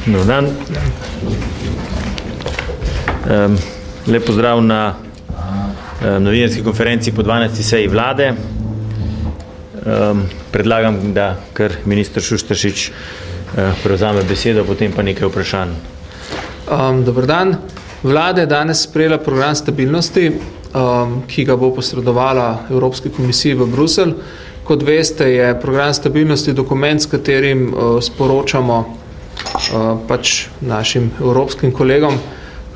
Dober dan. Lep pozdrav na novinarski konferenci po 12. seji vlade. Predlagam, da kar minister Šušteršič prevzame besedo, potem pa nekaj vprašanj. Dober dan. Vlada je danes sprejela program stabilnosti, ki ga bo posredovala Evropski komisiji v Bruselj. Kot veste, je program stabilnosti dokument, s katerim sporočamo našim evropskim kolegom,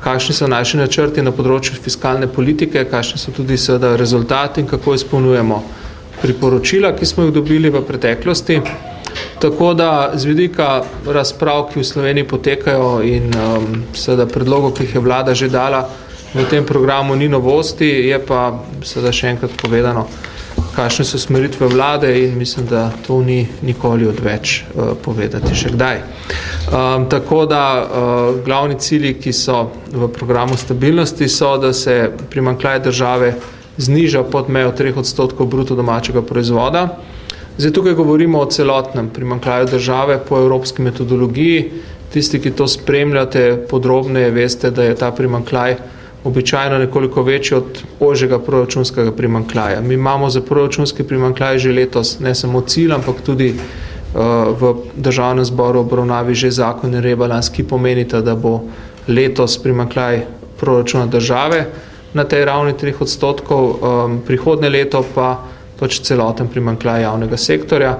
kakšni so naši načrti na področju fiskalne politike, kakšni so tudi seveda rezultati in kako izpolnjujemo priporočila, ki smo jih dobili v preteklosti. Tako da z vidika razprav, ki v Sloveniji potekajo in seveda predlogov, ki jih je vlada že dala v tem programu, ni novosti, je pa seveda še enkrat povedano, kakšne so smeritve vlade in mislim, da to ni nikoli odveč povedati še kdaj. Tako da glavni cilji, ki so v programu stabilnosti, so, da se primanjkljaj države zniža pod mejo 3% bruto domačega proizvoda. Zdaj tukaj govorimo o celotnem primanjkljaju države po evropski metodologiji. Tisti, ki to spremljate podrobneje, veste, da je ta primanjkljaj običajno nekoliko večji od ožjega proračunskega primanjkljaja. Mi imamo za proračunski primanjkljaj že letos ne samo cilj, ampak tudi v državnem zboru obravnavi že zakon in rebalans, ki pomenita, da bo letos primanjkljaj proračuna države na tej ravni 3%, prihodnje leto pa celoten primanjkljaj javnega sektorja,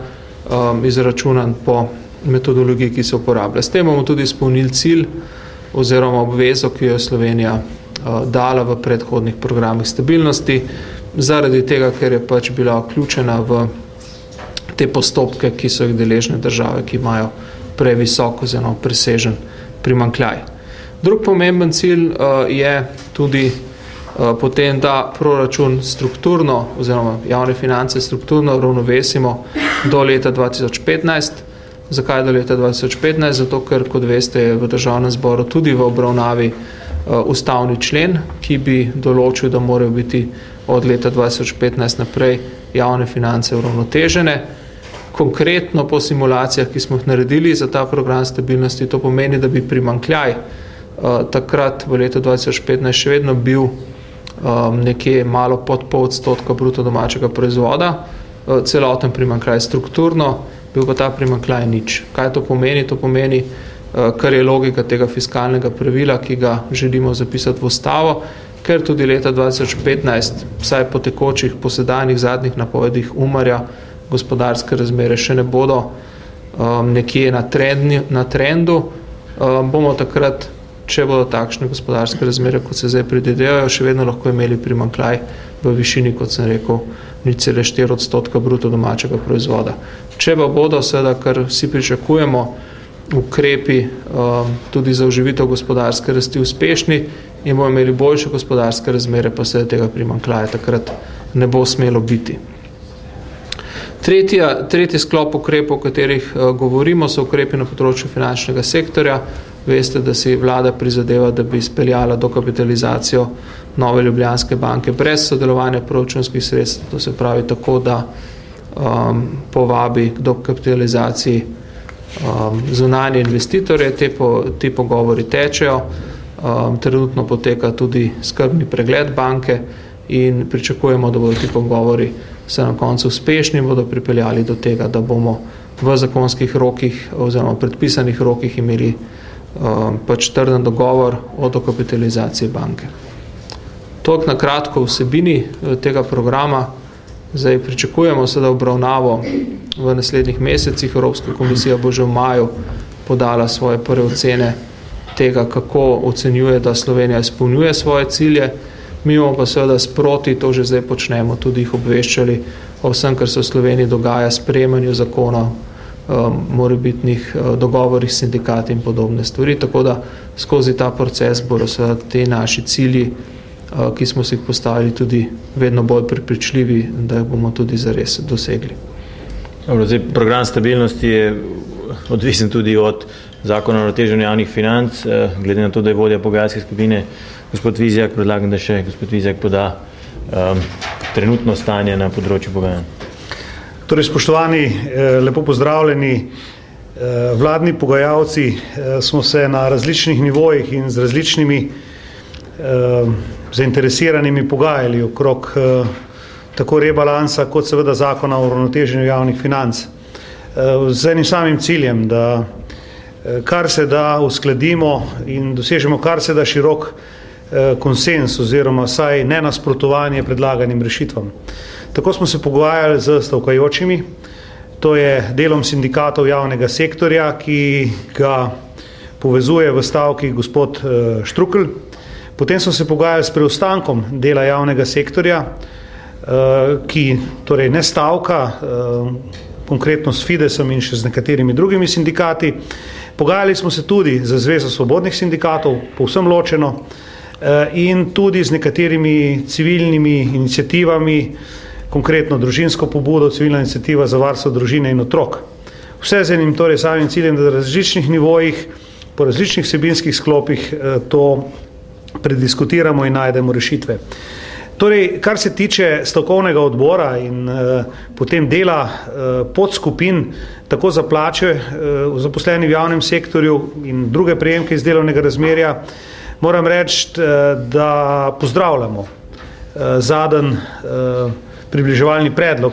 izračunan po metodologiji, ki se uporablja. S tem bomo tudi izpolnili cilj oziroma obvezo, ki jo je Slovenija dala v predhodnih programih stabilnosti, zaradi tega, ker je bila vključena v te postopke, ki so jih deležne države, ki imajo previsok oziroma presežen primanjkljaj. Drug pomemben cilj je tudi potem, da proračun strukturno oziroma javne finance strukturno ravnovesimo do leta 2015. Zakaj do leta 2015? Zato, ker, kot veste, je v državnem zboru tudi v obravnavi ustavni člen, ki bi določil, da morajo biti od leta 2015 naprej javne finance uravnotežene. Konkretno po simulacijah, ki smo jih naredili za ta program stabilnosti, to pomeni, da bi primanjkljaj takrat v letu 2015 še vedno bil nekje malo pod 0,5% bruto domačega proizvoda, celoten primanjkljaj strukturno, bil pa ta primanjkljaj nič. Kaj to pomeni? To pomeni, kar je logika tega fiskalnega pravila, ki ga želimo zapisati v ustavo, ker tudi leta 2015, vsaj po tekočih, posedanjih zadnjih napovedih Umarja, gospodarske razmere še ne bodo nekje na trendu, bomo takrat, če bodo takšne gospodarske razmere, kot se zdaj predvidevajo, še vedno lahko imeli primanjkljaj v višini, kot sem rekel, 0,4% bruto domačega proizvoda. Če pa bodo, seveda, kar vsi pričakujemo, ukrepi tudi za oživitev gospodarske rasti uspešni in bomo imeli boljše gospodarske razmere, pa seveda tega primanjkljaja takrat ne bo smelo biti. Tretji sklop ukrepov, o katerih govorimo, so ukrepi na področju finančnega sektorja. Veste, da si vlada prizadeva, da bi izpeljala dokapitalizacijo Nove Ljubljanske banke brez sodelovanja proračunskih sredstev, to se pravi tako, da povabi k dokapitalizaciji zunanje investitorje, ti pogovori tečejo, trenutno poteka tudi skrbni pregled banke in pričakujemo, da bodo ti pogovori se na koncu uspešni, bodo pripeljali do tega, da bomo v zakonskih rokih oziroma predpisanih rokih imeli trden dogovor o dokapitalizaciji banke. Toliko na kratko vsebini tega programa. Zdaj pričakujemo seveda obravnavo v naslednjih mesecih. Evropska komisija bo že v maju podala svoje prve ocene tega, kako ocenjuje, da Slovenija izpolnjuje svoje cilje. Mi bomo pa seveda sproti, to že zdaj počnemo, tudi jih obveščali o vsem, kar se v Sloveniji dogaja, sprejemanju zakonov, morebitnih dogovorih s sindikati in podobne stvari, tako da skozi ta proces bodo seveda te naši cilji, ki smo si jih postavili, tudi vedno bolj prepričljivi, da jih bomo tudi zares dosegli. Program stabilnosti je odvisen tudi od zakona o uravnoteženju javnih financ. Glede na to, da je vodja pogajalske skupine gospod Vizjak, predlagam, da še gospod Vizjak poda trenutno stanje na področju pogajanj. Torej, spoštovani, lepo pozdravljeni. vladni pogajalci smo se na različnih nivojih in z različnimi zainteresiranimi pogajali okrog tako rebalansa kot seveda zakona o uravnoteženju javnih financ. Z enim samim ciljem, da kar se da uskladimo in dosežemo kar se da širok konsens oziroma saj nenasprotovanje predlaganim rešitvam. Tako smo se pogajali z stavkajočimi, to je delom sindikatov javnega sektorja, ki ga povezuje v stavki gospod Štrukelj. Potem smo se pogajali s preostankom dela javnega sektorja, ki torej ne stavka, konkretno s Fidesom in še z nekaterimi drugimi sindikati. Pogajali smo se tudi za Zvezo svobodnih sindikatov, povsem ločeno, in tudi z nekaterimi civilnimi iniciativami, konkretno družinsko pobudo, civilna iniciativa za varstvo družine in otrok. Vse z enim torej samim ciljem, da na različnih nivojih, po različnih vsebinskih sklopih to prediskutiramo in najdemo rešitve. Torej, kar se tiče stavkovnega odbora in potem dela podskupin, tako za plače zaposleni v javnem sektorju in druge prejemke iz delovnega razmerja, moram reči, da pozdravljamo zadnji približevalni predlog,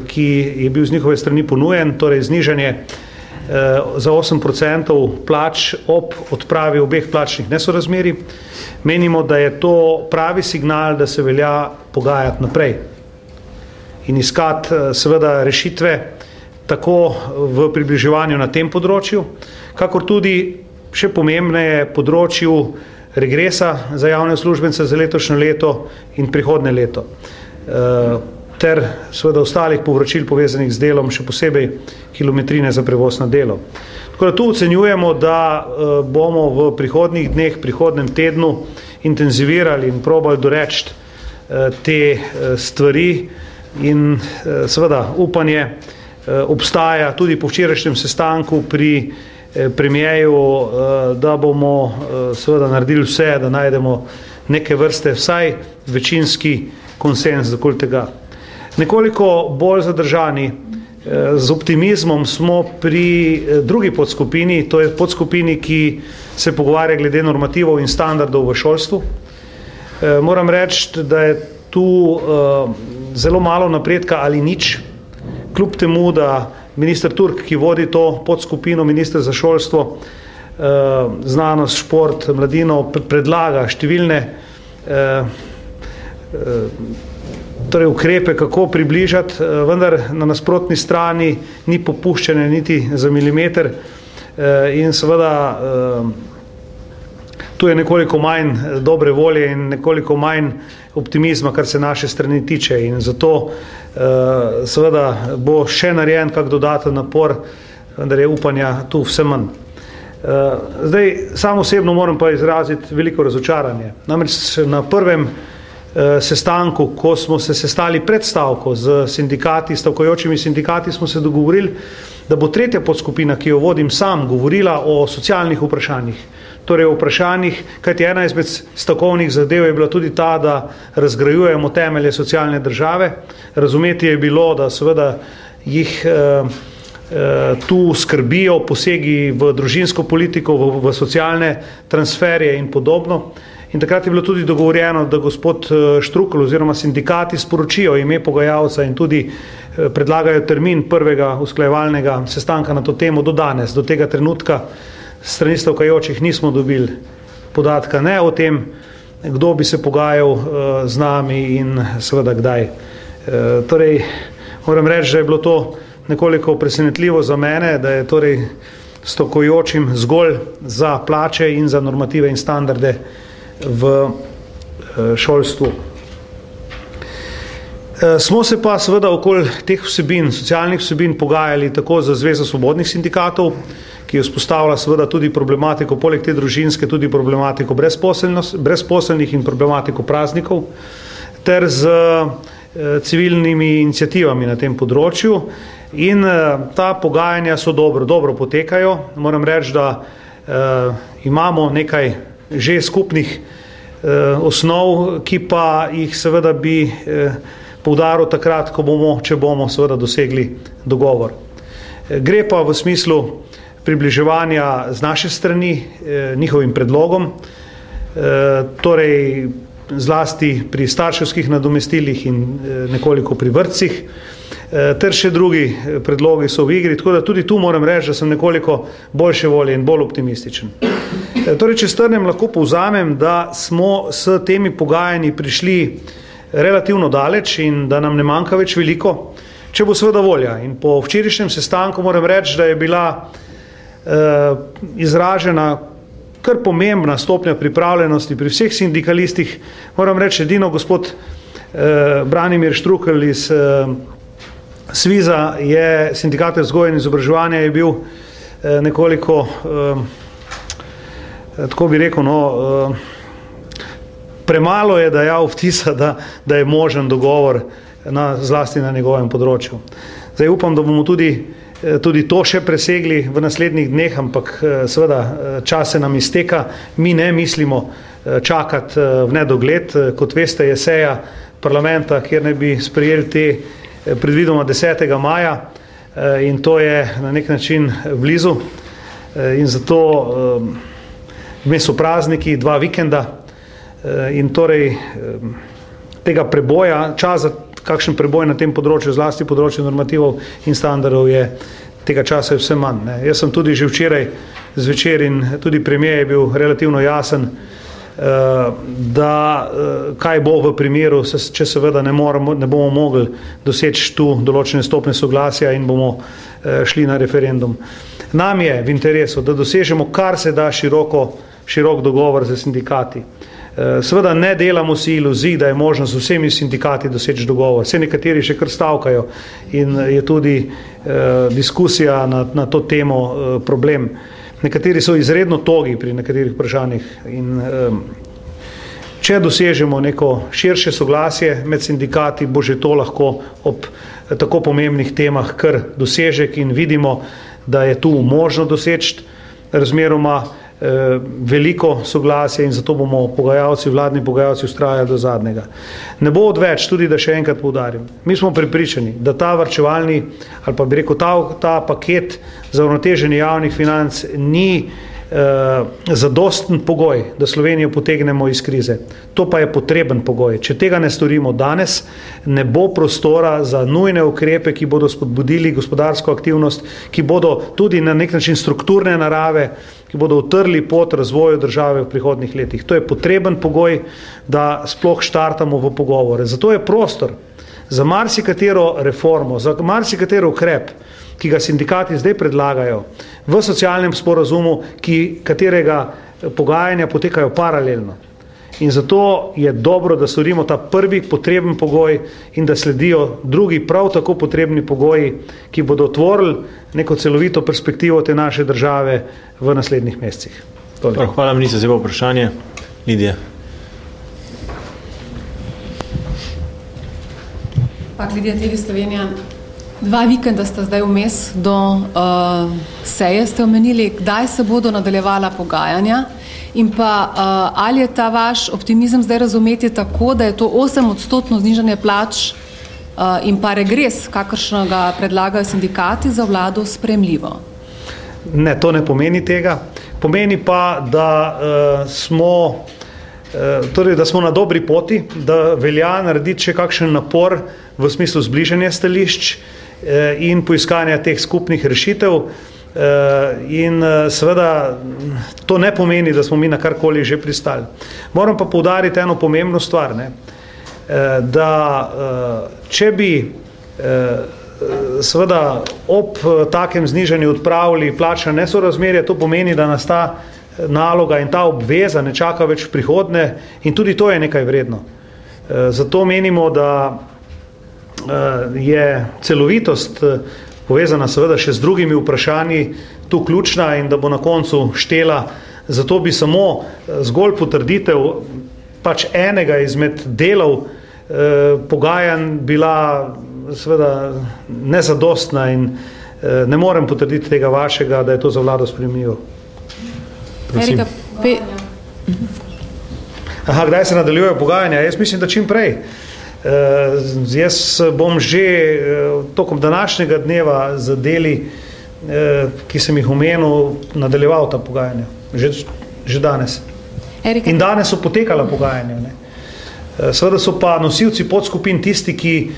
ki je bil z njihove strani ponujen, torej znižanje za 8% plač ob odpravi obeh plačnih nesorazmerij. Menimo, da je to pravi signal, da se velja pogajati naprej in iskati seveda rešitve tako v približevanju na tem področju, kakor tudi še pomembneje področju regresa za javne uslužbence za letošnje leto in prihodnje leto, ter seveda ostalih povračil povezanih z delom, še posebej kilometrine za prevoz na delo. Tako da tu ocenjujemo, da bomo v prihodnjih dneh, prihodnem tednu intenzivirali in probali doreči te stvari in seveda upanje obstaja tudi po včerajšnjem sestanku pri premijeju, da bomo seveda naredili vse, da najdemo neke vrste vsaj večinski konsens okoli tega. Nekoliko bolj zadržani, z optimizmom smo pri drugi podskupini, to je podskupini, ki se pogovarja glede normativov in standardov v šolstvu. Moram reči, da je tu zelo malo napredka ali nič, kljub temu, da minister Turk, ki vodi to podskupino, minister za šolstvo, znanost, šport, mladino, predlaga številne torej ukrepe, kako približati, vendar na nasprotni strani ni popuščene niti za milimeter in seveda tu je nekoliko manj dobre volje in nekoliko manj optimizma, kar se naše strani tiče in zato seveda bo še narejen kak dodaten napor, vendar je upanja tu vse manj. Zdaj, sam osebno moram pa izraziti veliko razočaranje. Namreč na prvem sestanku, ko smo se sestali pred stavko z sindikati, stavkajočimi sindikati, smo se dogovorili, da bo tretja podskupina, ki jo vodim sam, govorila o socialnih vprašanjih. Torej o vprašanjih, kajti ena izmed stavkovnih zadev je bila tudi ta, da razgrajujemo temelje socialne države. Razumeti je bilo, da seveda jih tu skrbijo posegi v družinsko politiko, v socialne transferje in podobno. In takrat je bilo tudi dogovorjeno, da gospod Štrukelj oziroma sindikati sporočijo ime pogajalca in tudi predlagajo termin prvega usklajevalnega sestanka na to temo do danes. Do tega trenutka strani stavkajočih nismo dobili podatka ne o tem, kdo bi se pogajal z nami in seveda kdaj. Torej, moram reči, da je bilo to nekoliko presenetljivo za mene, da je torej stavkajočim zgolj za plače in za normative in standarde v šolstvu. Smo se pa seveda okoli teh vsebin, socialnih vsebin pogajali tako za Zvezo svobodnih sindikatov, ki vzpostavlja seveda tudi problematiko, poleg te družinske, tudi problematiko brezposelnih in problematiko praznikov, ter z civilnimi iniciativami na tem področju. In ta pogajanja so dobro potekajo. Moram reči, da imamo nekaj že skupnih osnov, ki pa jih seveda bi poudaril takrat, če bomo seveda dosegli dogovor. Gre pa v smislu približevanja z naše strani njihovim predlogom, torej zlasti pri starševskih nadomestilih in nekoliko pri vrtcih, ter še drugi predlogi so v igri, tako da tudi tu moram reči, da sem nekoliko boljše volje in bolj optimističen. Torej, če strnem, lahko povzamem, da smo s temi pogajanji prišli relativno daleč in da nam ne manjka več veliko, če bo seveda volja. In po včerajšnjem sestanku moram reči, da je bila izražena kar pomembna stopnja pripravljenosti pri vseh sindikalistih. Moram reči, edino gospod Branimir Štrukelj iz Sviza je Sindikata vzgoje in izobraževanja je bil nekoliko, tako bi rekel, premalo je dajal vtisa, da je možen dogovor zlasti na njegovem področju. Zdaj upam, da bomo tudi to še presegli v naslednjih dneh, ampak seveda čas se nam izteka. Mi ne mislimo čakati v nedogled. Kot veste, je seja parlamenta, kjer ne bi sprejeli te predvidoma 10. maja in to je na nek način blizu. In zato vmes so prazniki, 2 vikenda in torej tega preboja, čas za kakšen preboj na tem področju, zlasti področju normativov in standardov tega časa je vse manj. Jaz sem tudi že včeraj zvečer in tudi premier je bil relativno jasen, da kaj bo v primeru, če seveda ne bomo mogli doseči tu določene stopnje soglasja in bomo šli na referendum. Nam je v interesu, da dosežemo kar se da širok dogovor z sindikati. Seveda ne delamo si iluzij, da je možno z vsemi sindikati doseči dogovor. Vse nekateri še kar stavkajo in je tudi diskusija na to temo problem. Nekateri so izredno togi pri nekaterih vprašanjih in če dosežemo neko širše soglasje med sindikati, bo že to lahko ob tako pomembnih temah kar dosežek in vidimo, da je tu možno doseči razmeroma veliko soglasje in zato bomo vladni pogajalci vztrajali do zadnjega. Ne bo odveč, tudi da še enkrat poudarim. Mi smo prepričani, da ta varčevalni ali pa bi rekel ta paket za uravnoteženje javnih financ ni zadosten pogoj, da Slovenijo potegnemo iz krize. To pa je potreben pogoj. Če tega ne storimo danes, ne bo prostora za nujne ukrepe, ki bodo spodbudili gospodarsko aktivnost, ki bodo tudi na nek način strukturne narave, ki bodo utrli pot razvoju države v prihodnjih letih. To je potreben pogoj, da sploh štartamo v pogovore. Zato je prostor za marsikatero reformo, za marsikatero ukrep, ki ga sindikati zdaj predlagajo v socialnem sporazumu, katerega pogajanja potekajo paralelno. In zato je dobro, da storimo ta prvi potreben pogoj in da sledijo drugi prav tako potrebni pogoji, ki bodo otvorili neko celovito perspektivo te naše države v naslednjih mesecih. Hvala, minister, za vprašanje. Lidija. Lidija TV Slovenija. 2 vikenda sta zdaj vmes do seje, ste omenili, kdaj se bodo nadaljevala pogajanja in pa ali je ta vaš optimizem zdaj razumeti tako, da je to 8% znižanje plač in pa regres, kakršnega predlagajo sindikati, za vlado sprejemljivo? Ne, to ne pomeni tega. Pomeni pa, da smo na dobri poti, da velja narediti še kakšen napor v smislu zbližanja stališč in poiskanja teh skupnih rešitev in seveda to ne pomeni, da smo mi na karkoli že pristali. Moram pa poudariti eno pomembno stvar, da če bi seveda ob takem znižanju odpravili plačna nesorazmerja, to pomeni, da nas ta naloga in ta obveza ne čaka več v prihodnje in tudi to je nekaj vredno. Zato menimo, da je celovitost povezana seveda še z drugimi vprašanji tu ključna in da bo na koncu štela. Zato bi samo zgolj potrditev pač enega izmed delov pogajanj bila seveda nezadostna in ne morem potrditi tega vašega, da je to za vlado sprejemljivo. Kdaj se nadaljujejo pogajanja? Jaz mislim, da čim prej. Jaz bom že tokom današnjega dneva z deli ki sem jih omenil, nadaljeval ta pogajanja. Že danes. Erika. In danes so potekala pogajanja. Ne. Seveda so pa nosilci podskupin tisti, ki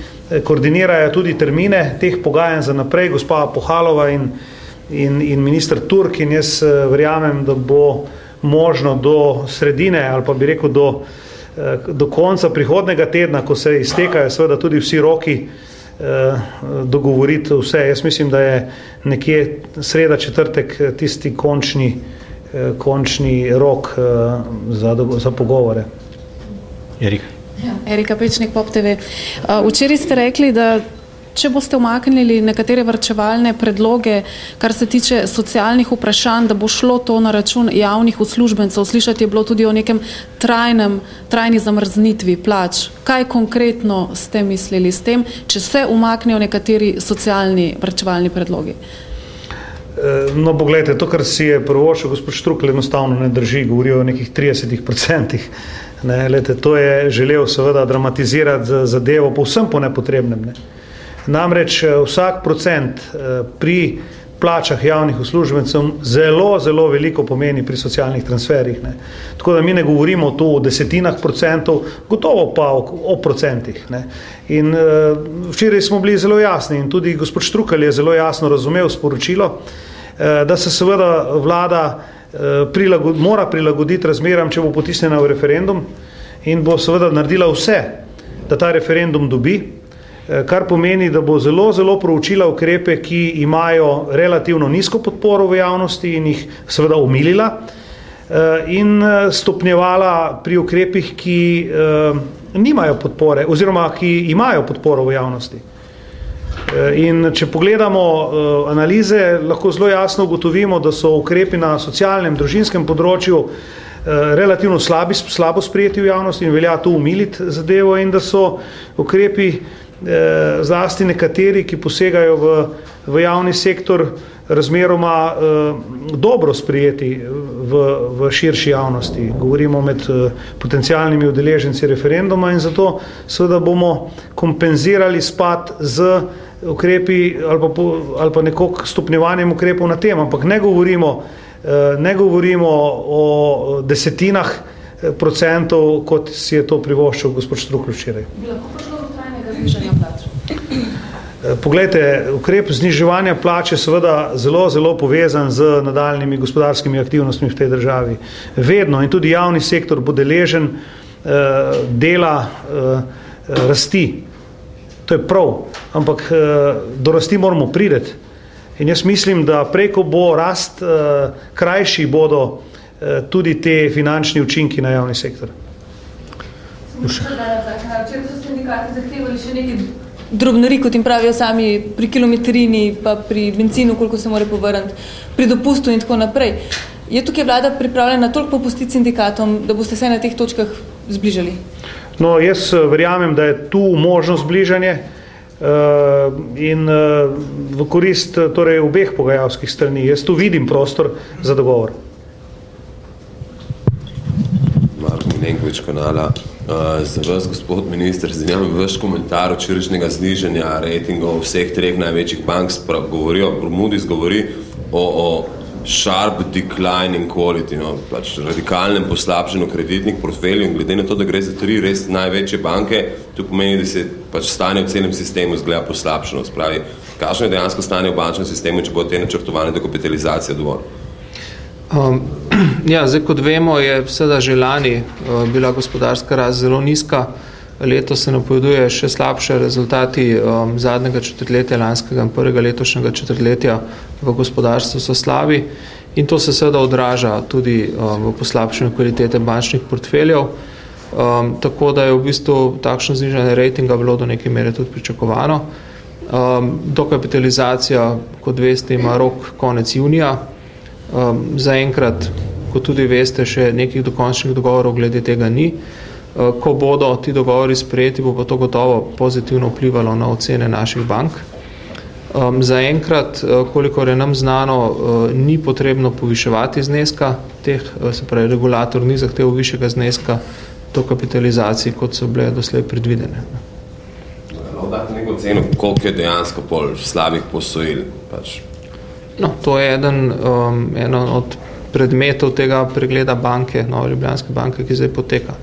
koordinirajo tudi termine teh pogajanj za naprej, gospa Pohalova in minister Turk, in jaz verjamem, da bo možno do sredine ali pa bi rekel do konca prihodnega tedna, ko se iztekajo seveda tudi vsi roki, dogovoriti vse. Jaz mislim, da je nekje sreda, četrtek tisti končni rok za pogovore. Erika Pečnik, Pop TV. Včeraj ste rekli, da če boste umaknili nekatere varčevalne predloge, kar se tiče socialnih vprašanj, da bo šlo to na račun javnih uslužbencev. Slišati je bilo tudi o nekem trajni zamrznitvi plač. Kaj konkretno ste mislili s tem, če se umaknejo nekateri socialni varčevalni predlogi? No, pogledajte, to, kar si je prvošel gospod Štrukelj, enostavno ne drži, govorijo o nekih 30%. To je želel seveda dramatizirati zadevo povsem po nepotrebnem. Ne. Namreč vsak procent pri plačah javnih uslužbencev zelo, zelo veliko pomeni pri socialnih transferih. Ne. Tako da mi ne govorimo tu o desetinah procentov, gotovo pa o procentih. Ne. In včeraj smo bili zelo jasni in tudi gospod Štrukelj je zelo jasno razumel sporočilo, da se seveda vlada mora prilagoditi razmeram, če bo potisnjena v referendum, in bo seveda naredila vse, da ta referendum dobi, kar pomeni, da bo zelo, zelo proučila ukrepe, ki imajo relativno nizko podporo v javnosti in jih seveda omilila, in stopnjevala pri ukrepih, ki nimajo podpore oziroma ki imajo podporo v javnosti. In če pogledamo analize, lahko zelo jasno ugotovimo, da so ukrepi na socialnem, družinskem področju relativno slabo sprejeti v javnosti in velja tu umiliti zadevo, in da so ukrepi zlasti nekateri, ki posegajo v javni sektor, razmeroma dobro sprejeti v širši javnosti. Govorimo med potencialnimi udeleženci referenduma, in zato seveda bomo kompenzirali spad z ukrepi ali pa nekako stopnjevanjem ukrepov na tem, ampak ne govorimo o desetinah procentov, kot si je to privoščil gospod Štrukelj včeraj. Bi lahko prišlo do trajnega znižanja plač? Poglejte, ukrep zniževanja plač je seveda zelo, zelo povezan z nadaljnimi gospodarskimi aktivnostmi v tej državi. Vedno in tudi javni sektor bo deležen dela rasti. To je prav, ampak do rasti moramo priti. In jaz mislim, da preko bo rast krajši, bodo tudi te finančni učinki na javni sektor. Včeraj so sindikati zahtevali še nekaj drobnari, kot jim pravijo sami, pri kilometrini, pa pri benzinu, koliko se mora povrniti, pri dopustu in tako naprej. Je tukaj vlada pripravljena toliko popustiti sindikatom, da boste se na teh točkah zbližali? No, jaz verjamem, da je tu možnost zbližanje in v korist torej obeh pogajalskih strani. Jaz tu vidim prostor za dogovor. Marko Milenković, Kanala. Za vas, gospod minister, zanima me vaš komentar včerajšnjega znižanja rejtingov vseh treh največjih bank. Moody's govori o sharp decline in quality, pač radikalnem poslabšanju kreditnih portfeljev, in glede na to, da gre za tri res največje banke, to pomeni, da se pač stanje v celem sistemu izgleda poslabšano. Spravi, kakšno je dejansko stanje v bančnem sistemu, če bo te načrtovane dokapitalizacije dovolj? Zdaj, kot vemo, je seveda že lani bila gospodarska rast zelo nizka. Letos se napoveduje še slabše rezultati zadnjega četrtletja lanskega in prvega letošnjega četrtletja v gospodarstvu so slabi, in to se seveda odraža tudi v poslabšanju kvalitete bančnih portfeljev. Tako da je v bistvu takšno znižanje rejtinga bilo do neke mere tudi pričakovano. Dokapitalizacija, kot veste, ima rok konec junija. Zaenkrat, kot tudi veste, še nekih dokončnih dogovorov glede tega ni. Ko bodo ti dogovori sprejeti, bo pa to gotovo pozitivno vplivalo na ocene naših bank. Zaenkrat, kolikor je nam znano, ni potrebno poviševati zneska teh, se pravi, regulator ni zahteval višjega zneska dokapitalizacij, kot so bile doslej predvidene. Dati neko oceno, koliko je dejansko pol slabih posojil? No, to je eden od predmetov tega pregleda banke, Nove Ljubljanske banke, ki zdaj poteka.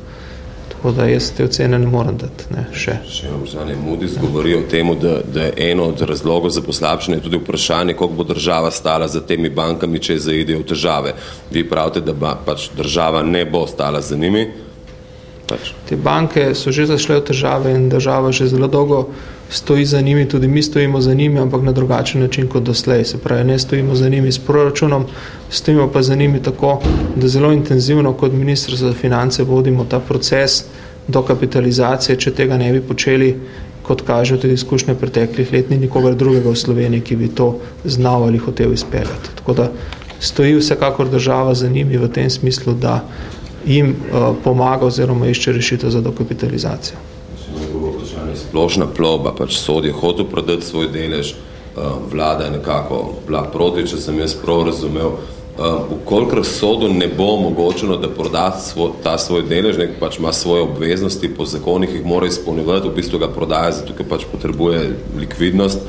Tako da jaz te ocene ne morem dati, ne, še. Še vprašanje. Moody's govori o tem, da je eno od razlogov za poslabšanje tudi vprašanje, koliko bo država stala za temi bankami, če zaidejo v težave. Vi pravite, da pač država ne bo stala za njimi? Te banke so že zašle v težave in država že zelo dolgo stoji za njimi, tudi mi stojimo za njimi, ampak na drugačen način kot doslej. Se pravi, ne stojimo za njimi s proračunom, stojimo pa za njimi tako, da zelo intenzivno kot Ministrstvo za finance vodimo ta proces dokapitalizacije. Če tega ne bi počeli, kot kažejo tudi izkušnje preteklih let, ni nikogar drugega v Sloveniji, ki bi to znal ali hotel izpeljati. Tako da stoji vsekakor država za njimi v tem smislu, da jim pomaga oziroma išče rešitev za dokapitalizacijo. Splošna plovba, pač Sod je hotel prodati svoj delež, vlada je nekako bila proti, če sem jaz prav razumel. Vkolikor Sodu ne bo omogočeno, da proda ta svoj delež, nek pač ima svoje obveznosti po zakonih, jih mora izpolnjevati, v bistvu ga prodaja, zato ker pač potrebuje likvidnost.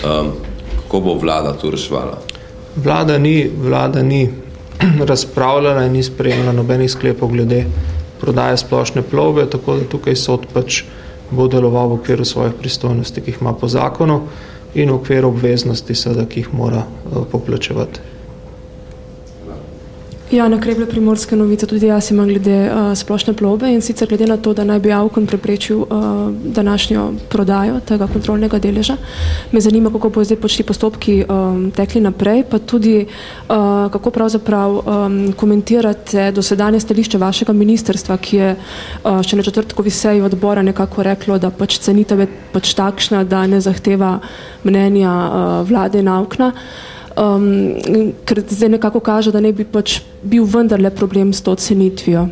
Kako bo vlada to reševala? Vlada ni razpravljala in ni sprejemala nobenih sklepov glede prodaje splošne plovbe, tako da tukaj Sod pač bo deloval v okviru svojih pristojnosti, ki jih ima po zakonu in v okviru obveznosti, seveda, ki jih mora poplačevati. Jana Krebla, Primorske novice, tudi jaz imam glede splošne plovbe in sicer glede na to, da naj bi Avkon preprečil današnjo prodajo tega kontrolnega deleža. Me zanima, kako bo zdaj počti postopki tekli naprej, pa tudi kako pravzaprav komentirate dosedanje stališče vašega ministrstva, ki je še na četrtkovi seji odbora nekako reklo, da pač cenitev je pač takšna, da ne zahteva mnenja vlade in Avkna. Ker zdaj nekako kaže, da ne bi pač bil vendarle problem s to cenitvijo.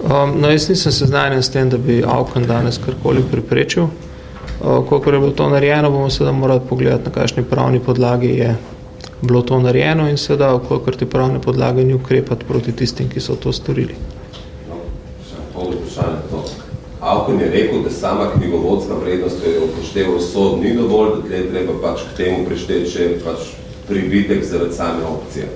No, jaz nisem seznanjen s tem, da bi Avkon danes karkoli preprečil. Kolikor je bilo to narejeno, bomo seveda morali pogledati, na kakšni pravni podlagi je bilo to narejeno in seveda, kolikor te pravne podlage ni ukrepati proti tistim, ki so to storili. Avkon je rekel, da sama knjigovodska vrednost, ki jo upošteval Sod, ni dovolj, da tle treba pač k temu prišteti še pač pribitek zaradi same opcije.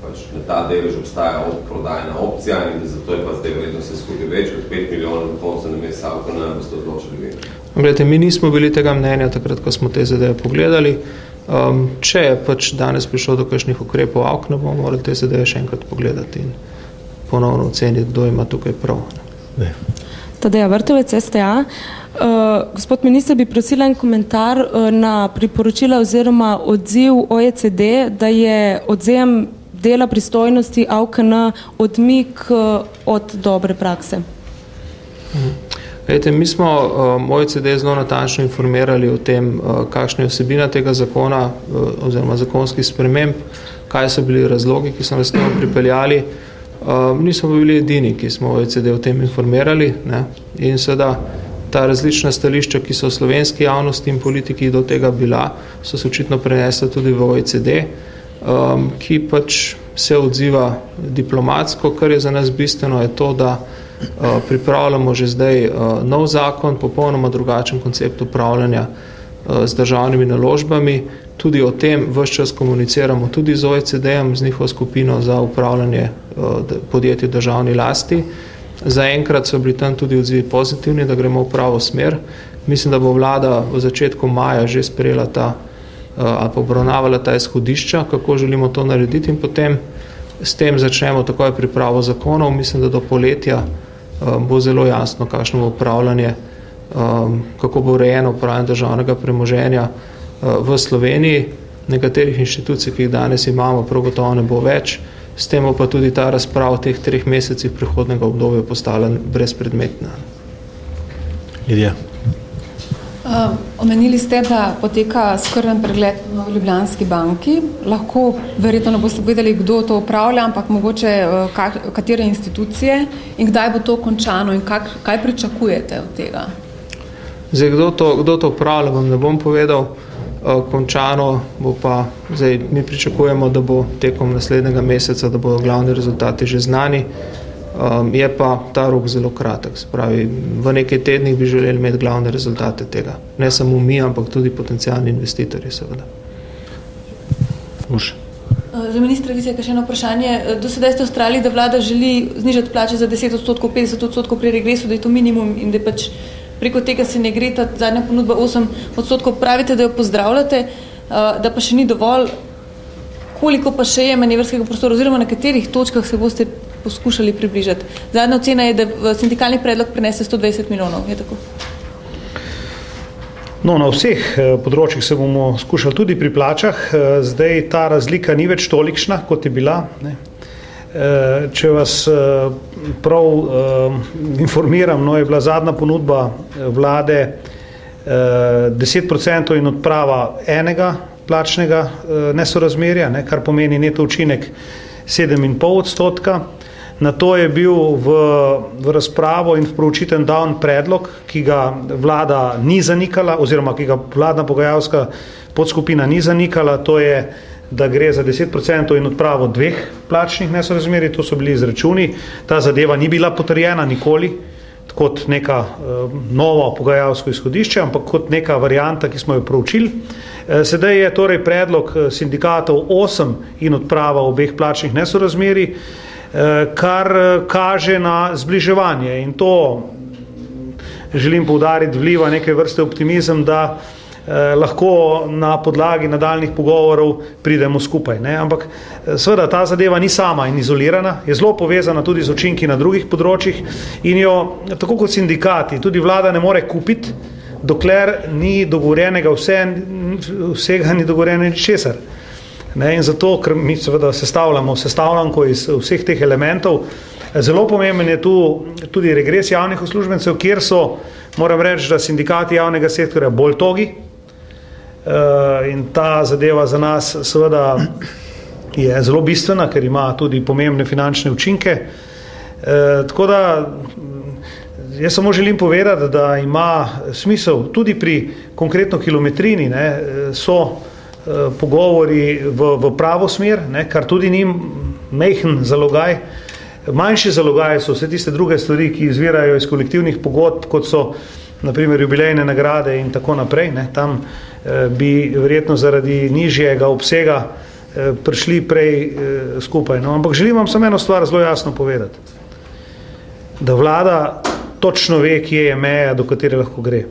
Pač na ta delež obstaja prodajna opcija in da zato je pa zdaj vrednost se skupaj več kot 5 milijonov na koncu namesto Avkona, boste odločili vi. Glede, mi nismo bili tega mnenja takrat, ko smo te zadeve pogledali. Če je pač danes prišlo do kakšnih ukrepov Avkona, bomo morali te zadeve še enkrat pogledati in ponovno oceniti, kdo ima tukaj prav. Ne. Tadeja Vrtovec, STA. Gospod minister, bi prosila en komentar na priporočila oziroma odziv OECD, da je odzem dela pristojnosti AUKN odmik od dobre prakse. Vejte, mi smo OECD zelo natančno informirali o tem, kakšna je vsebina tega zakona oziroma zakonskih sprememb, kaj so bili razlogi, ki so nas temu pripeljali. Nismo bili edini, ki smo OECD o tem informirali, ne? In seveda ta različna stališča, ki so v slovenski javnosti in politiki do tega bila, so se očitno prenesla tudi v OECD, ki pač se odziva diplomatsko. Kar je za nas bistveno, je to, da pripravljamo že zdaj nov zakon, popolnoma drugačen koncept upravljanja z državnimi naložbami. Tudi o tem ves čas komuniciramo tudi z OECD-em, z njihovo skupino za upravljanje podjetij v državni lasti. Zaenkrat so bili tam tudi odzivi pozitivni, da gremo v pravo smer. Mislim, da bo vlada v začetku maja že sprejela ali pa obravnavala ta izhodišča, kako želimo to narediti in potem s tem začnemo takoj pripravo zakonov. Mislim, da do poletja bo zelo jasno, kakšno bo upravljanje, kako bo urejeno upravljanje državnega premoženja v Sloveniji. Nekaterih inštitucij, ki jih danes imamo, prav gotovo ne bo več. S tem pa tudi ta razprava v teh 3 mesecih prihodnega obdobja postala brezpredmetna. Lidija. Omenili ste, da poteka skrben pregled v Novi Ljubljanski banki. Lahko, verjetno ne boste povedali, kdo to upravlja, ampak mogoče katere institucije in kdaj bo to končano in kaj pričakujete od tega? Zdaj, kdo to upravlja, vam ne bom povedal. Končano bo pa, zdaj mi pričakujemo, da bo tekom naslednjega meseca, da bodo glavni rezultati že znani. Je pa ta rok zelo kratek, se pravi, v nekaj tednih bi želeli imeti glavne rezultate tega. Ne samo mi, ampak tudi potencialni investitorji, seveda. Za ministra Vizjaka še eno vprašanje. Do sedaj ste ustrajali, da vlada želi znižati plače za 10%, 50% pri regresu, da je to minimum in da pač preko tega se ne gre, ta zadnja ponudba 8%. Pravite, da jo pozdravljate, da pa še ni dovolj. Koliko pa še je manevrskega prostora oziroma na katerih točkah se boste poskušali približati? Zadnja ocena je, da sindikalni predlog prinese 120 milijonov. Je tako? No, na vseh področjih se bomo skušali tudi pri plačah. Zdaj ta razlika ni več tolikšna, kot je bila. Ne. Če vas prav informiram, no, je bila zadnja ponudba vlade 10% in odprava enega plačnega nesorazmerja, ne, kar pomeni neto učinek 7,5%. Na to je bil v razpravo in v proučiten dan predlog, ki ga vlada ni zanikala, oziroma ki ga vladna pogajalska podskupina ni zanikala, to je, da gre za 10% in odpravo 2 plačnih nesorazmerij, to so bili izračuni. Ta zadeva ni bila potrjena nikoli kot neka novo pogajalsko izhodišče, ampak kot neka varianta, ki smo jo proučili. Sedaj je torej predlog sindikatov 8 in odprava 2 plačnih nesorazmerij, kar kaže na zbliževanje in to, želim poudariti, vliva neke vrste optimizem, da lahko na podlagi nadaljnih pogovorov pridemo skupaj. Ne? Ampak seveda ta zadeva ni sama in izolirana, je zelo povezana tudi z učinki na drugih področjih in jo, tako kot sindikati, tudi vlada ne more kupiti, dokler ni dogovorjenega vsega ni dogovorjenega ničesar. Ne, in zato, ker mi seveda sestavljamo sestavljanko iz vseh teh elementov, zelo pomemben je tu tudi regres javnih uslužbencev, kjer so, moram reči, da sindikati javnega sektorja bolj togi in ta zadeva za nas seveda je zelo bistvena, ker ima tudi pomembne finančne učinke. Tako da jaz samo želim povedati, da ima smisel tudi pri konkretno kilometrini, ne, so pogovori v pravo smer, ne, kar tudi ni majhen zalogaj. Manjši zalogaj so vse tiste druge stvari, ki izvirajo iz kolektivnih pogodb, kot so naprimer jubilejne nagrade in tako naprej. Ne. Tam bi verjetno zaradi nižjega obsega prišli prej skupaj. No, ampak želim vam samo eno stvar zelo jasno povedati. Da vlada točno ve, kje je meja, do katere lahko gre.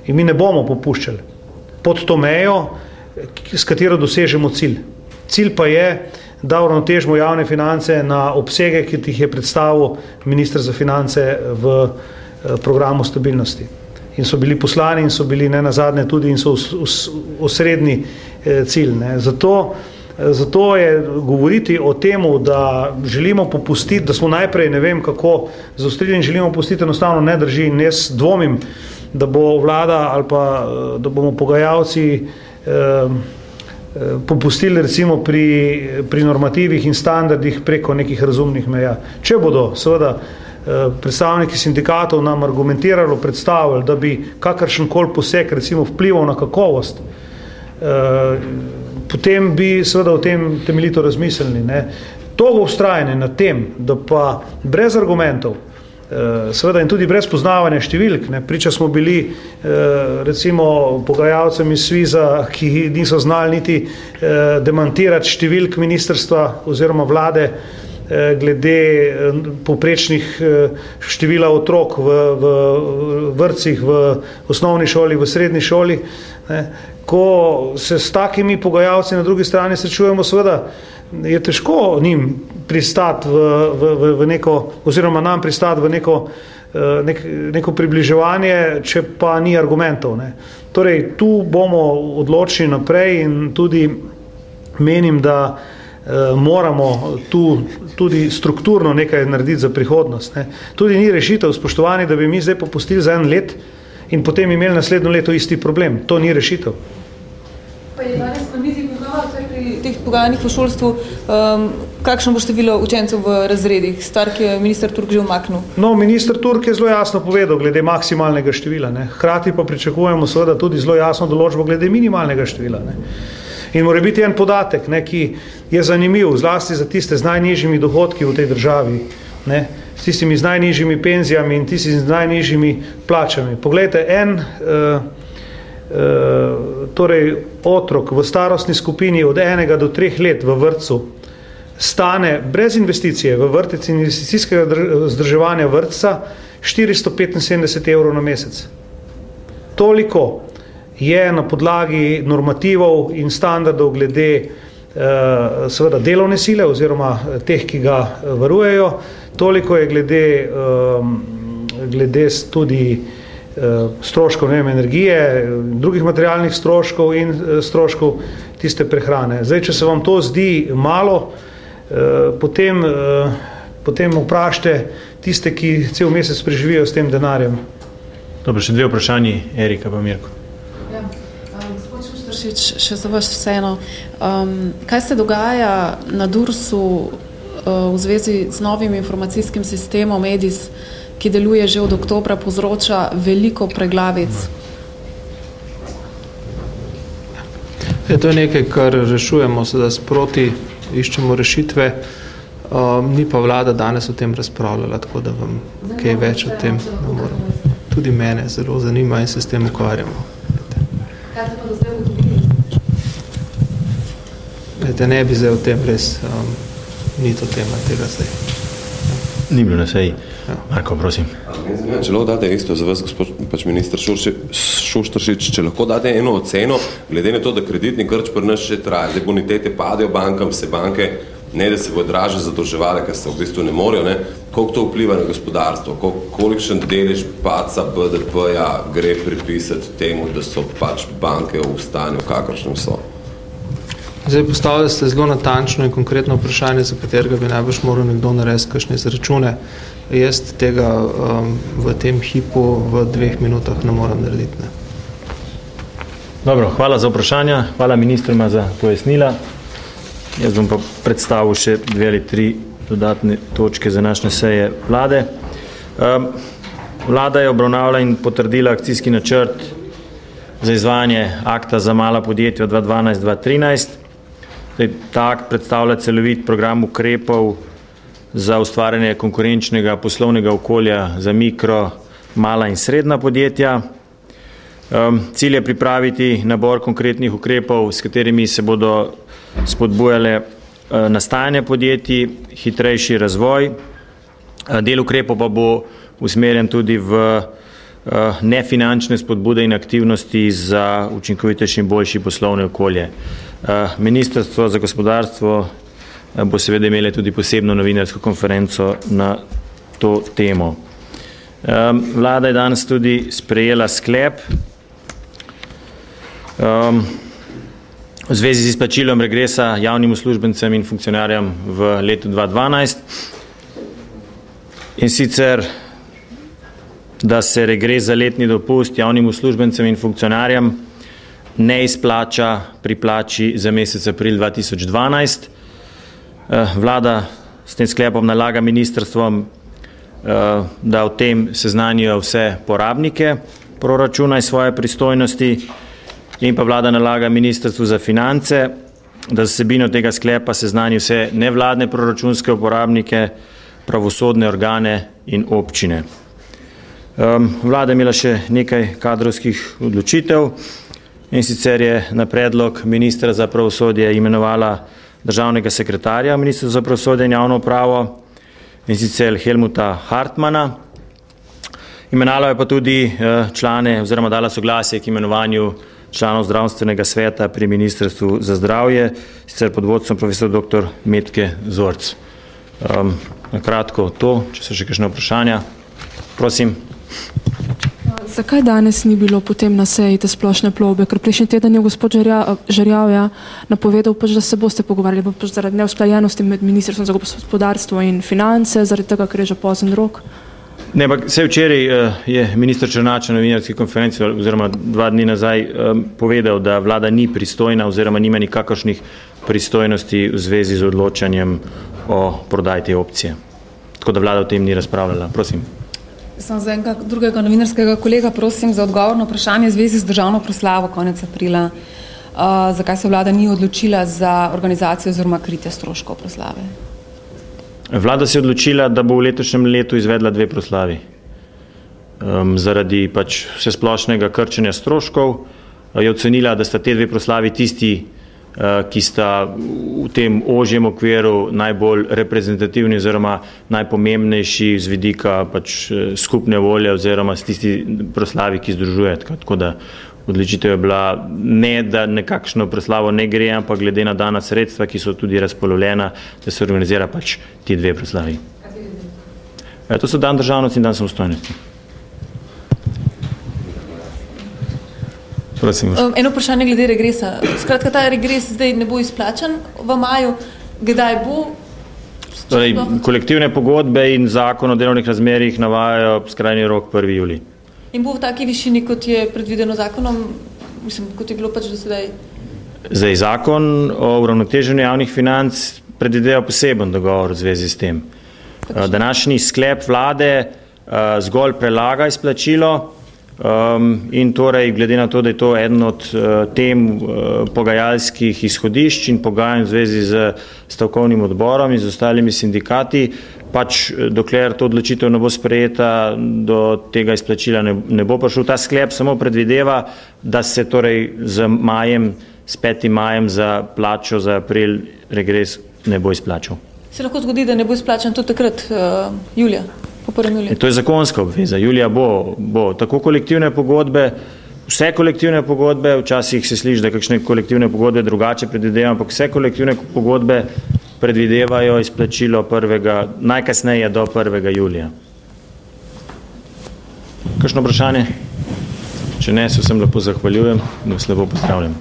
In mi ne bomo popuščali pod to mejo, s katero dosežemo cilj. Cilj pa je, da uravnotežimo javne finance na obsege, ki jih je predstavil minister za finance v programu stabilnosti. In so bili poslani in so bili nenazadnje tudi in so osrednji cilj. Ne. Zato je govoriti o temu, da želimo popustiti, da smo najprej ne vem kako zaostrili in želimo popustiti, enostavno ne drži. In jaz dvomim, da bo vlada ali pa da bomo pogajalci popustili recimo pri normativih in standardih preko nekih razumnih meja. Če bodo seveda predstavniki sindikatov nam argumentiralo predstavili, da bi kakršenkoli poseg recimo vplival na kakovost, potem bi seveda o tem temeljito razmislili. Ne. Togo vztrajanje na tem, da pa brez argumentov, seveda in tudi brez poznavanja številk, ne, priča smo bili recimo pogajalcem iz Sviza, ki niso znali niti demantirati številk ministrstva oziroma vlade glede povprečnih števila otrok v vrtcih, v osnovni šoli, v srednji šoli. Ne. Ko se s takimi pogajalci na drugi strani srečujemo, seveda je težko njim pristati v neko, oziroma nam pristati v neko približevanje, če pa ni argumentov. Ne. Torej, tu bomo odločili naprej in tudi menim, da moramo tu tudi strukturno nekaj narediti za prihodnost. Ne. Tudi ni rešitev, spoštovani, da bi mi zdaj popustili za 1 let in potem imeli naslednjo leto isti problem. To ni rešitev. Pa je danes na mizi poznava vse pri teh pogajanjih v šolstvu, kakšno bo število učencev v razredih, stvar, ki je minister Turk že umaknil? No, minister Turk je zelo jasno povedal glede maksimalnega števila. Ne. Hkrati pa pričakujemo seveda tudi zelo jasno določbo glede minimalnega števila. Ne. In mora biti en podatek, ne, ki je zanimiv, zlasti za tiste z najnižjimi dohodki v tej državi, ne, s tistimi z najnižjimi penzijami in tistimi z najnižjimi plačami. Poglejte, torej otrok v starostni skupini od 1 do 3 let v vrtcu stane brez investicije v vrtec in investicijskega vzdrževanja vrtca 475 evrov na mesec. Toliko je na podlagi normativov in standardov glede seveda delovne sile oziroma teh, ki ga varujejo, toliko je glede tudi stroškov energije, drugih materialnih stroškov in stroškov tiste prehrane. Zdaj, če se vam to zdi malo, potem vprašajte tiste, ki cel mesec preživijo s tem denarjem. Dobro, še 2 vprašanji, Erika pa Mirko. Ja, gospod Šuštaršič, še za vas vseeno. Kaj se dogaja na DURS-u v zvezi z novim informacijskim sistemom EDIS, ki deluje že od oktobra, povzroča veliko preglavic? To je nekaj, kar rešujemo, sedaj sproti iščemo rešitve, ni pa vlada danes o tem razpravljala, tako da vam kaj več o tem ne moram. Tudi mene zelo zanima in se s tem ukvarjamo. Kaj ste pa do zdaj ugotovili? Ne bi zdaj o tem res, ni to tema tega zdaj. Ni bilo na seji. Marko, prosim. Če lahko date isto za vas, gospod minister Šuštaršič, če lahko date eno oceno, glede na to, da kreditni krč pri nas še traja, da bonitete padejo bankam, se banke ne da se bo draže zadolževale, ker se v bistvu ne morejo, koliko to vpliva na gospodarstvo, kolikšen delež paca BDP-ja gre pripisati temu, da so pač banke v stanju, kakršnem so. Zdaj postavili ste zelo natančno in konkretno vprašanje, za katerega bi najbolj moral nekdo narediti kakšne izračune. Jaz tega v tem hipu v 2 minutah ne moram narediti. Dobro, hvala za vprašanja, hvala ministrima za pojasnila. Jaz bom pa predstavil še 2 ali 3 dodatne točke za naše seje vlade. Vlada je obravnavala in potrdila akcijski načrt za izvajanje akta za mala podjetja 2012-2013. Ta akt predstavlja celovit program ukrepov za ustvarjanje konkurenčnega poslovnega okolja za mikro, mala in srednja podjetja. Cilj je pripraviti nabor konkretnih ukrepov, s katerimi se bodo spodbujale nastajanje podjetij, hitrejši razvoj. Del ukrepov pa bo usmerjen tudi v nefinančne spodbude in aktivnosti za učinkovitejše in boljše poslovne okolje. Ministrstvo za gospodarstvo bo seveda imelo tudi posebno novinarsko konferenco na to temo. Vlada je danes tudi sprejela sklep v zvezi z izplačilom regresa javnim uslužbencem in funkcionarjem v letu 2012. In sicer, da se regres za letni dopust javnim uslužbencem in funkcionarjem ne izplača pri plači za mesec april 2012. Vlada s tem sklepom nalaga ministrstvom, da o tem seznanijo vse porabnike proračuna iz svoje pristojnosti, in pa vlada nalaga ministrstvu za finance, da z vsebino tega sklepa seznani vse nevladne proračunske uporabnike, pravosodne organe in občine. Vlada je imela še nekaj kadrovskih odločitev, in sicer je na predlog ministra za pravosodje imenovala državnega sekretarja Ministrstva za pravosodje in javno upravo, in sicer Helmuta Hartmana. Imenala je pa tudi člane oziroma dala soglasje k imenovanju članov zdravstvenega sveta pri Ministrstvu za zdravje, sicer pod vodstvom profesor dr. Metke Zorc. Na kratko to, če so še kakšne vprašanja, prosim. Zakaj danes ni bilo potem na seji te splošne plovbe? Ker prejšnji teden je gospod Žerjav napovedal, da se boste pogovarjali zaradi neusklajenosti med Ministrstvom za gospodarstvo in finance, zaradi tega, ker je že pozen rok. Ne, ampak vse včeraj je minister Černač na novinarski konferenci oziroma 2 dni nazaj povedal, da vlada ni pristojna oziroma nima nikakršnih pristojnosti v zvezi z odločanjem o prodaji te opcije. Tako da vlada o tem ni razpravljala. Prosim. Sem za enega drugega novinarskega kolega, prosim za odgovor na vprašanje v zvezi z državno proslavo konec aprila. Zakaj se vlada ni odločila za organizacijo oziroma kritje stroškov proslave? Vlada se je odločila, da bo v letošnjem letu izvedla 2 proslavi. Zaradi pač vsesplošnega krčenja stroškov je ocenila, da sta te dve proslavi tisti, ki sta v tem ožjem okviru najbolj reprezentativni oziroma najpomembnejši z vidika pač skupne volje oziroma s tisti proslavi, ki združuje. Tako da odločitev je bila ne, da nekakšno proslavo ne gre, ampak glede na dana sredstva, ki so tudi razpolovljena, da se organizira pač ti dve proslavi. To so dan državnosti in dan samostojnosti. Eno vprašanje glede regresa. Skratka, ta regres zdaj ne bo izplačan v maju. Kdaj bo? Torej, kolektivne pogodbe in zakon o delovnih razmerjih navajajo skrajni rok 1. julij. In bo v taki višini, kot je predvideno zakonom, mislim, kot je bilo pač do sedaj? Zdaj, zakon o uravnoteženju javnih financ predvideva poseben dogovor v zvezi s tem. Današnji sklep vlade zgolj prelaga izplačilo, in torej, glede na to, da je to eden od tem pogajalskih izhodišč in pogajanj v zvezi z stavkovnim odborom in z ostalimi sindikati, pač dokler to odločitev ne bo sprejeta, do tega izplačila ne bo prišel. Ta sklep samo predvideva, da se torej z 5. majem za plačo za april regres ne bo izplačal. Se lahko zgodi, da ne bo izplačan tudi takrat julija? To je zakonska obveza. Julija bo tako kolektivne pogodbe, vse kolektivne pogodbe, včasih se sliši, da kakšne kolektivne pogodbe drugače predvidevajo, ampak vse kolektivne pogodbe predvidevajo izplačilo najkasneje do 1. julija. Kakšno vprašanje? Če ne, se vsem lepo zahvaljujem in vas lepo pozdravljam.